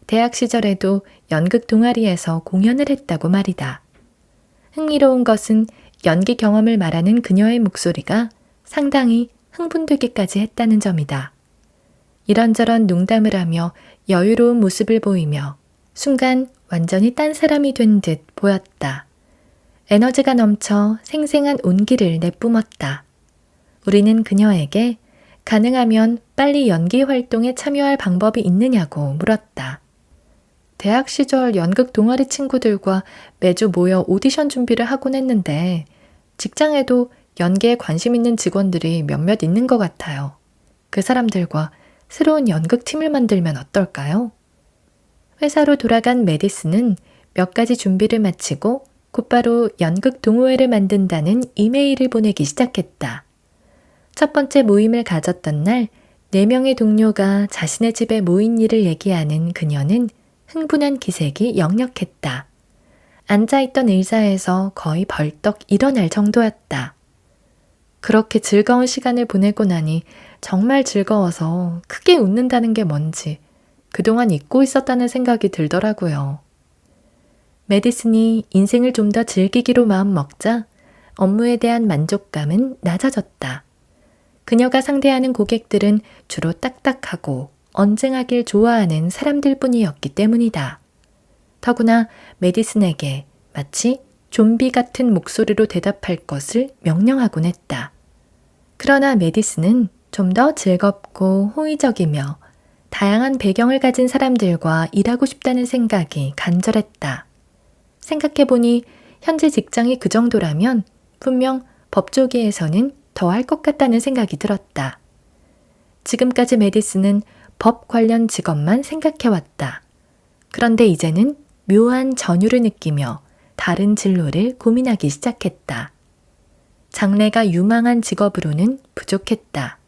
대학 시절에도 연극 동아리에서 공연을 했다고 말이다. 흥미로운 것은 연기 경험을 말하는 그녀의 목소리가 상당히 흥분되기까지 했다는 점이다. 이런저런 농담을 하며 여유로운 모습을 보이며 순간 완전히 딴 사람이 된 듯 보였다. 에너지가 넘쳐 생생한 온기를 내뿜었다. 우리는 그녀에게 가능하면 빨리 연기 활동에 참여할 방법이 있느냐고 물었다. 대학 시절 연극 동아리 친구들과 매주 모여 오디션 준비를 하곤 했는데 직장에도 연기에 관심 있는 직원들이 몇몇 있는 것 같아요. 그 사람들과 새로운 연극팀을 만들면 어떨까요? 회사로 돌아간 메디슨은 몇 가지 준비를 마치고 곧바로 연극 동호회를 만든다는 이메일을 보내기 시작했다. 첫 번째 모임을 가졌던 날, 4명의 동료가 자신의 집에 모인 일을 얘기하는 그녀는 흥분한 기색이 역력했다. 앉아있던 의자에서 거의 벌떡 일어날 정도였다. 그렇게 즐거운 시간을 보내고 나니 정말 즐거워서 크게 웃는다는 게 뭔지 그동안 잊고 있었다는 생각이 들더라고요. 메디슨이 인생을 좀 더 즐기기로 마음먹자 업무에 대한 만족감은 낮아졌다. 그녀가 상대하는 고객들은 주로 딱딱하고 언쟁하길 좋아하는 사람들 뿐이었기 때문이다. 더구나 메디슨에게 마치 좀비 같은 목소리로 대답할 것을 명령하곤 했다. 그러나 메디슨은 좀 더 즐겁고 호의적이며 다양한 배경을 가진 사람들과 일하고 싶다는 생각이 간절했다. 생각해보니 현재 직장이 그 정도라면 분명 법조계에서는 더 할 것 같다는 생각이 들었다. 지금까지 메디슨은 법 관련 직업만 생각해왔다. 그런데 이제는 묘한 전율을 느끼며 다른 진로를 고민하기 시작했다. 장래가 유망한 직업으로는 부족했다.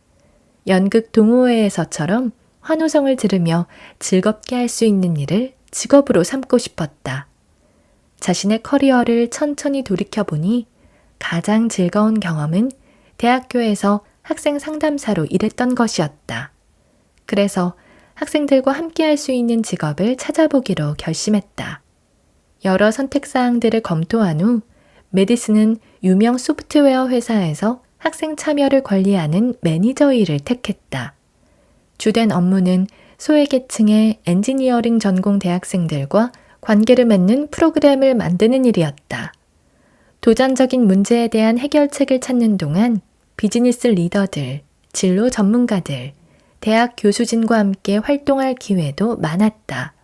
연극 동호회에서처럼 환호성을 들으며 즐겁게 할 수 있는 일을 직업으로 삼고 싶었다. 자신의 커리어를 천천히 돌이켜보니 가장 즐거운 경험은 대학교에서 학생 상담사로 일했던 것이었다. 그래서 학생들과 함께 할 수 있는 직업을 찾아보기로 결심했다. 여러 선택사항들을 검토한 후 메디슨은 유명 소프트웨어 회사에서 학생 참여를 관리하는 매니저 일을 택했다. 주된 업무는 소외계층의 엔지니어링 전공 대학생들과 관계를 맺는 프로그램을 만드는 일이었다. 도전적인 문제에 대한 해결책을 찾는 동안 비즈니스 리더들, 진로 전문가들, 대학 교수진과 함께 활동할 기회도 많았다.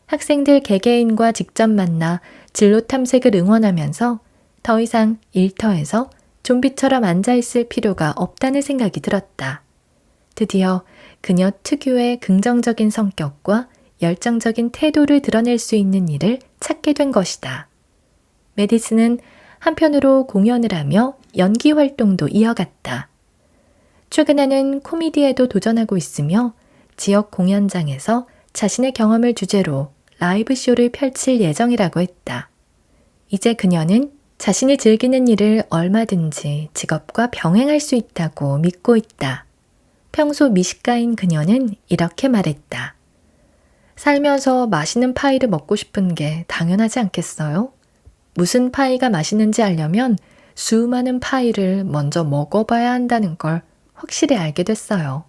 학생들 개개인과 직접 만나 진로 탐색을 응원하면서 더 이상 일터에서 좀비처럼 앉아있을 필요가 없다는 생각이 들었다. 드디어 그녀 특유의 긍정적인 성격과 열정적인 태도를 드러낼 수 있는 일을 찾게 된 것이다. 메디슨은 한편으로 공연을 하며 연기 활동도 이어갔다. 최근에는 코미디에도 도전하고 있으며 지역 공연장에서 자신의 경험을 주제로 라이브 쇼를 펼칠 예정이라고 했다. 이제 그녀는 자신이 즐기는 일을 얼마든지 직업과 병행할 수 있다고 믿고 있다. 평소 미식가인 그녀는 이렇게 말했다. 살면서 맛있는 파이를 먹고 싶은 게 당연하지 않겠어요? 무슨 파이가 맛있는지 알려면 수많은 파이를 먼저 먹어봐야 한다는 걸 확실히 알게 됐어요.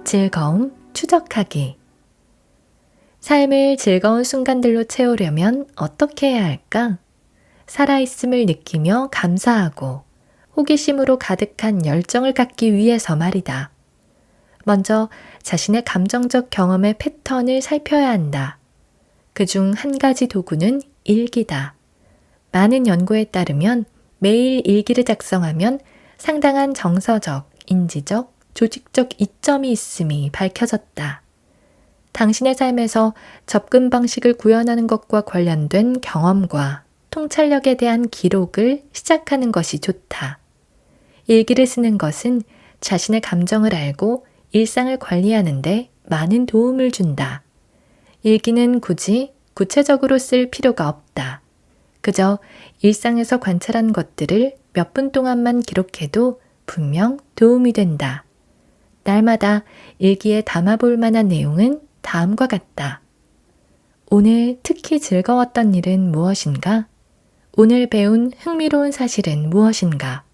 즐거움 추적하기. 삶을 즐거운 순간들로 채우려면 어떻게 해야 할까? 살아있음을 느끼며 감사하고 호기심으로 가득한 열정을 갖기 위해서 말이다. 먼저 자신의 감정적 경험의 패턴을 살펴야 한다. 그중 한 가지 도구는 일기다. 많은 연구에 따르면 매일 일기를 작성하면 상당한 정서적, 인지적, 조직적 이점이 있음이 밝혀졌다. 당신의 삶에서 접근 방식을 구현하는 것과 관련된 경험과 통찰력에 대한 기록을 시작하는 것이 좋다. 일기를 쓰는 것은 자신의 감정을 알고 일상을 관리하는데 많은 도움을 준다. 일기는 굳이 구체적으로 쓸 필요가 없다. 그저 일상에서 관찰한 것들을 몇 분 동안만 기록해도 분명 도움이 된다. 날마다 일기에 담아볼 만한 내용은 다음과 같다. 오늘 특히 즐거웠던 일은 무엇인가? 오늘 배운 흥미로운 사실은 무엇인가?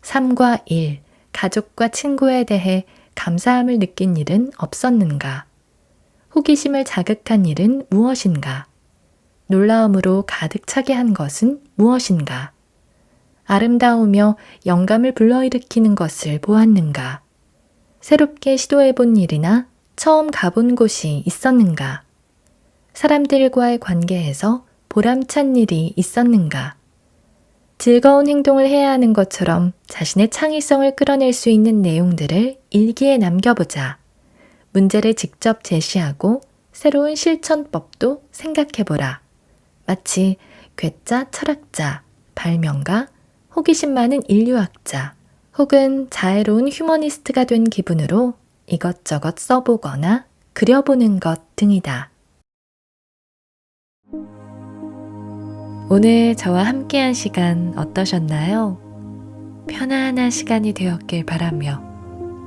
3과 1, 가족과 친구에 대해 감사함을 느낀 일은 없었는가? 호기심을 자극한 일은 무엇인가? 놀라움으로 가득 차게 한 것은 무엇인가? 아름다우며 영감을 불러일으키는 것을 보았는가? 새롭게 시도해본 일이나 처음 가본 곳이 있었는가? 사람들과의 관계에서 보람찬 일이 있었는가? 즐거운 행동을 해야 하는 것처럼 자신의 창의성을 끌어낼 수 있는 내용들을 일기에 남겨보자. 문제를 직접 제시하고 새로운 실천법도 생각해보라. 마치 괴짜 철학자, 발명가, 호기심 많은 인류학자, 혹은 자애로운 휴머니스트가 된 기분으로 이것저것 써보거나 그려보는 것 등이다. 오늘 저와 함께한 시간 어떠셨나요? 편안한 시간이 되었길 바라며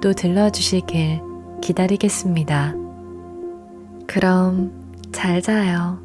또 들러주시길 기다리겠습니다. 그럼 잘 자요.